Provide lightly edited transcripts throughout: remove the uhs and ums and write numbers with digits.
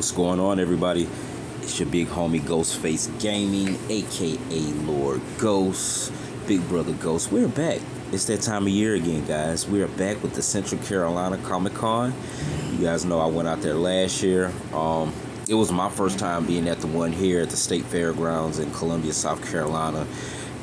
What's going on, everybody? It's your big homie Ghostface Gaming, aka Lord Ghost, Big Brother Ghost. We're back. It's that time of year again, guys. We are back with the Central Carolina Comic Con. You guys know I went out there last year. It was my first time being at the one here at the State Fairgrounds in Columbia, South Carolina.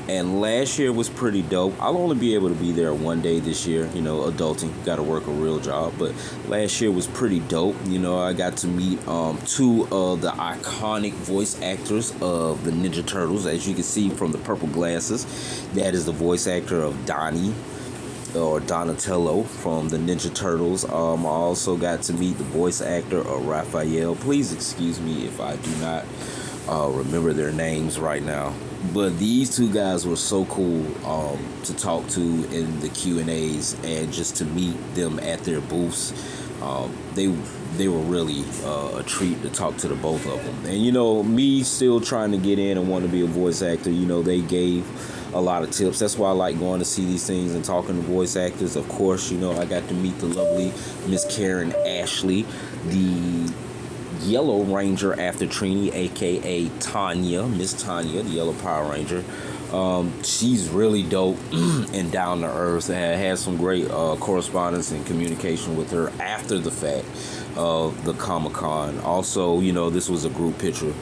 And last year was pretty dope. I'll only be able to be there one day this year, adulting, got to work a real job. But last year was pretty dope. I got to meet two of the iconic voice actors of the Ninja Turtles. As you can see from the purple glasses, that is the voice actor of Donnie, or Donatello, from the Ninja Turtles. I also got to meet the voice actor of Raphael. Please excuse me if I do not remember their names right now. But these two guys were so cool to talk to in the Q&As and just to meet them at their booths. They were really a treat to talk to the both of them. And me still trying to get in and want to be a voice actor, they gave a lot of tips. That's why I like going to see these things and talking to voice actors. Of course, I got to meet the lovely Miss Karen Ashley, the Yellow Ranger after Trini, aka Tanya, Miss Tanya, the Yellow Power Ranger. She's really dope and down to earth. I had some great correspondence and communication with her after the fact of the Comic-Con. Also, this was a group picture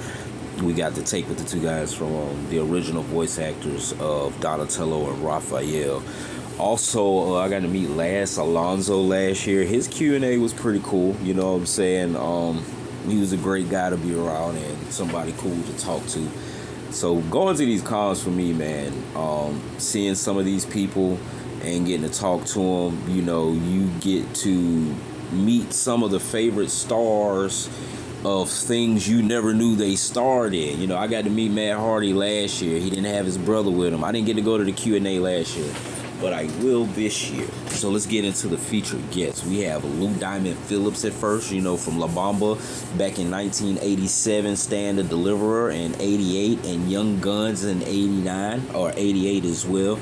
we got to take with the two guys from the original voice actors of Donatello and Raphael. Also, I got to meet Laz Alonso last year. His Q&A was pretty cool, you know what I'm saying? He was a great guy to be around and somebody cool to talk to. So going to these cons for me, man, seeing some of these people and getting to talk to them, you get to meet some of the favorite stars of things you never knew they starred in. I got to meet Matt Hardy last year. He didn't have his brother with him. I didn't get to go to the Q&A last year, but I will this year. So let's get into the featured guests. We have Lou Diamond Phillips at first, from La Bamba back in 1987, Stan the Deliverer in 88, and Young Guns in 89, or 88 as well.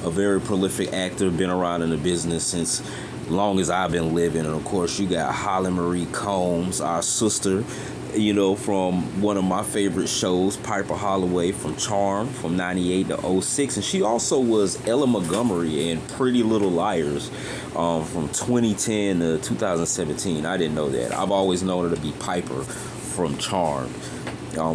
A very prolific actor, been around in the business since long as I've been living. And of course, you got Holly Marie Combs, our sister, from one of my favorite shows, Piper Holloway from Charm from 98 to 06. And she also was Ella Montgomery in Pretty Little Liars from 2010 to 2017. I didn't know that. I've always known her to be Piper from Charm.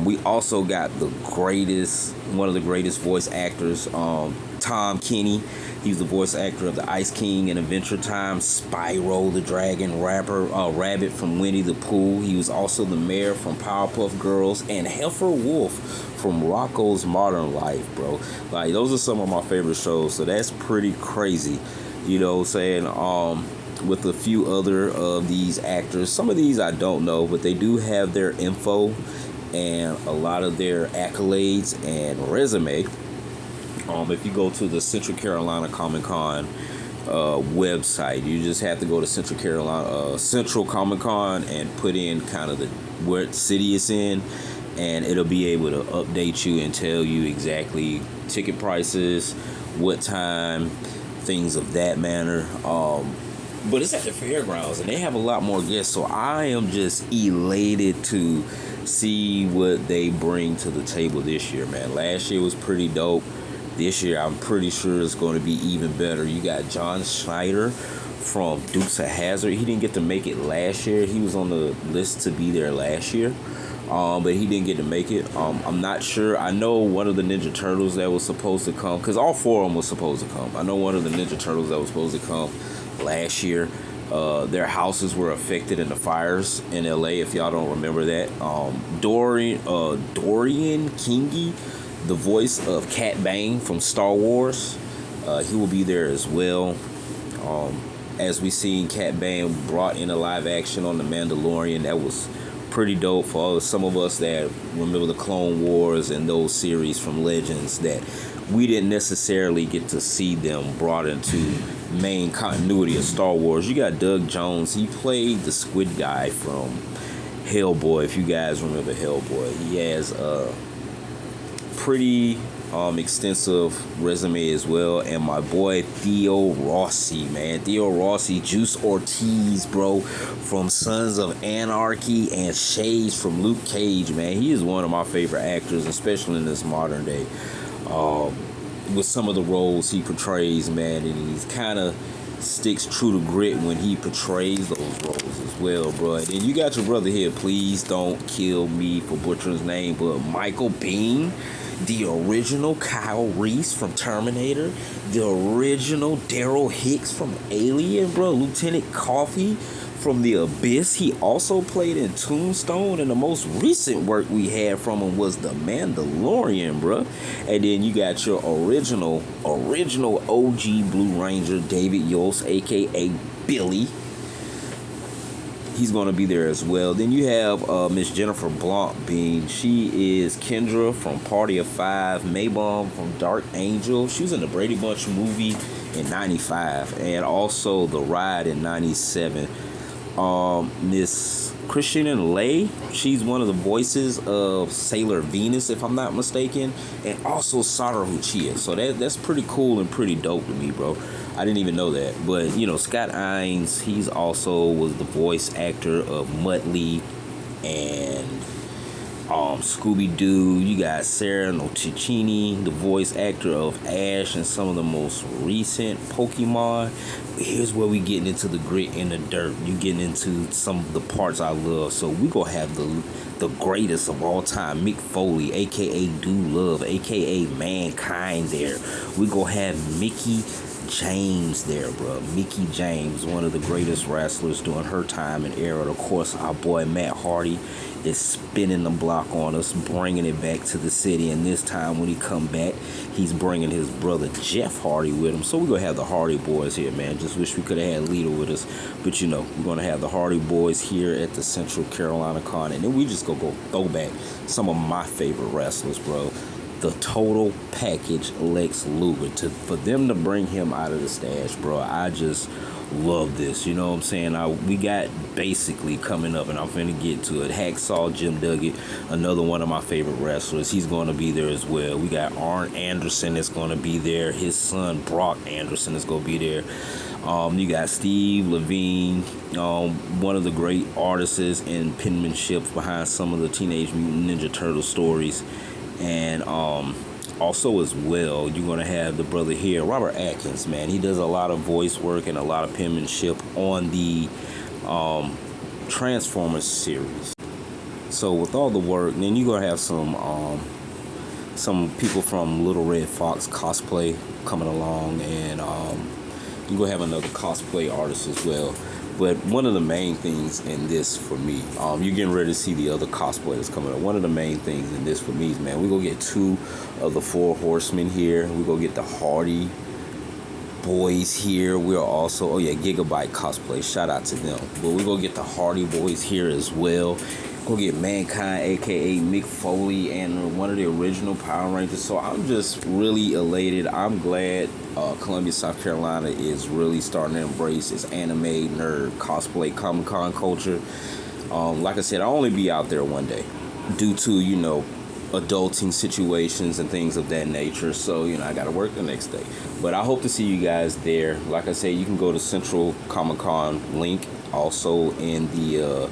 We also got one of the greatest voice actors, Tom Kenny. He's the voice actor of the Ice King in Adventure Time, Spyro the Dragon, Rabbit from Winnie the Pooh. He was also the mayor from Powerpuff Girls, and Heifer Wolf from Rocko's Modern Life, bro. Like, those are some of my favorite shows, so that's pretty crazy, saying, with a few other of these actors. Some of these I don't know, but they do have their info and a lot of their accolades and resume. If you go to the Central Carolina Comic Con website, you just have to go to Central Comic Con and put in kind of what city it's in, and it'll be able to update you and tell you exactly ticket prices, what time, things of that manner. But it's at the fairgrounds, and they have a lot more guests, so I am just elated to see what they bring to the table this year, man. Last year was pretty dope. This year, I'm pretty sure it's going to be even better. You got John Schneider from Dukes of Hazzard. He didn't get to make it last year. He was on the list to be there last year, but he didn't get to make it. I'm not sure. I know one of the Ninja Turtles that was supposed to come, because all four of them were supposed to come. I know one of the Ninja Turtles that was supposed to come last year. Their houses were affected in the fires in LA, if y'all don't remember that. Dorian Kingi, the voice of Cat Bane from Star Wars, he will be there as well. As we seen Cat Bane brought into live action on The Mandalorian, that was pretty dope for some of us that remember the Clone Wars and those series from Legends, that we didn't necessarily get to see them brought into main continuity of Star Wars. You got Doug Jones. He played the squid guy from Hellboy, if you guys remember Hellboy. He has pretty extensive resume as well. And my boy Theo Rossi, man. Theo Rossi, Juice Ortiz, bro, from Sons of Anarchy, and Shades from Luke Cage, man. He is one of my favorite actors, especially in this modern day. With some of the roles he portrays, man, and he's kind of sticks true to grit when he portrays those roles as well, bro. And you got your brother here, please don't kill me for butchering his name, but Michael Biehn, the original Kyle Reese from Terminator, the original Daryl Hicks from Alien, bro, Lieutenant Coffee from The Abyss. He also played in Tombstone, and the most recent work we had from him was The Mandalorian, bro. And then you got your original OG Blue Ranger, David Yost, aka Billy. He's going to be there as well. Then you have Miss Jennifer Blanc. She is Kendra from Party of Five, Maybom from Dark Angel. She was in the Brady Bunch movie in 95, and also The Ride in 97. Miss Christina Lay, she's one of the voices of Sailor Venus, if I'm not mistaken, and also Satoru Uchiha. So that's pretty cool and pretty dope to me, bro. I didn't even know that. But, Scott Ines, he's also was the voice actor of Muttley and Scooby-Doo. You got Sarah Noticini, the voice actor of Ash and some of the most recent Pokemon. But here's where we getting into the grit and the dirt. You getting into some of the parts I love. So we gonna have the greatest of all time, Mick Foley, aka Do Love, aka Mankind there. We gonna have Mickey James there, bro. Mickey James, one of the greatest wrestlers during her time and era. Of course, our boy Matt Hardy is spinning the block on us, bringing it back to the city. And this time when he come back, he's bringing his brother Jeff Hardy with him. So we're going to have the Hardy Boys here, man. Just wish we could have had Lita with us. But, we're going to have the Hardy Boys here at the Central Carolina Con. And then we just go throw back some of my favorite wrestlers, bro. The Total Package Lex Luger. For them to bring him out of the stash, bro, I just love this. You know what I'm saying? We got basically coming up, and I'm finna get to it, Hacksaw Jim Duggan, another one of my favorite wrestlers. He's going to be there as well. We got Arn Anderson that's going to be there. His son Brock Anderson is going to be there. You got Steve Levine, one of the great artists and penmanship behind some of the Teenage Mutant Ninja Turtle stories. And also as well, you're going to have the brother here, Robert Atkins, man. He does a lot of voice work and a lot of penmanship on the Transformers series. So with all the work, then you're going to have some people from Little Red Fox cosplay coming along, and you're going to have another cosplay artist as well. But one of the main things in this for me, you're getting ready to see the other cosplayers coming up. One of the main things in this for me is, man, we're going to get 2 of the 4 horsemen here. We're going to get the Hardy Boys here. We're also, Gigabyte cosplay. Shout out to them. But we're going to get the Hardy Boys here as well. Go get Mankind, aka Mick Foley, and one of the original Power Rangers. So I'm just really elated. I'm glad Columbia, South Carolina is really starting to embrace its anime, nerd, cosplay, Comic-Con culture. Like I said, I'll only be out there one day due to, adulting situations and things of that nature. So, I got to work the next day. But I hope to see you guys there. Like I said, you can go to Central Comic-Con link also in the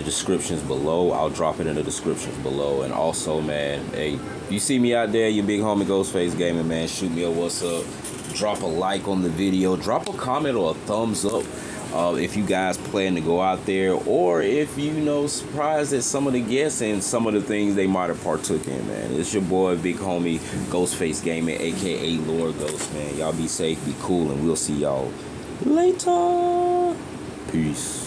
descriptions below. I'll drop it in the descriptions below. And also, man, hey, you see me out there, your big homie Ghostface Gaming, man, shoot me a what's up. Drop a like on the video. Drop a comment or a thumbs up if you guys plan to go out there, or if surprised at some of the guests and some of the things they might have partook in, man. It's your boy, big homie Ghostface Gaming, aka Lord Ghost, man. Y'all be safe, be cool, and we'll see y'all later. Peace.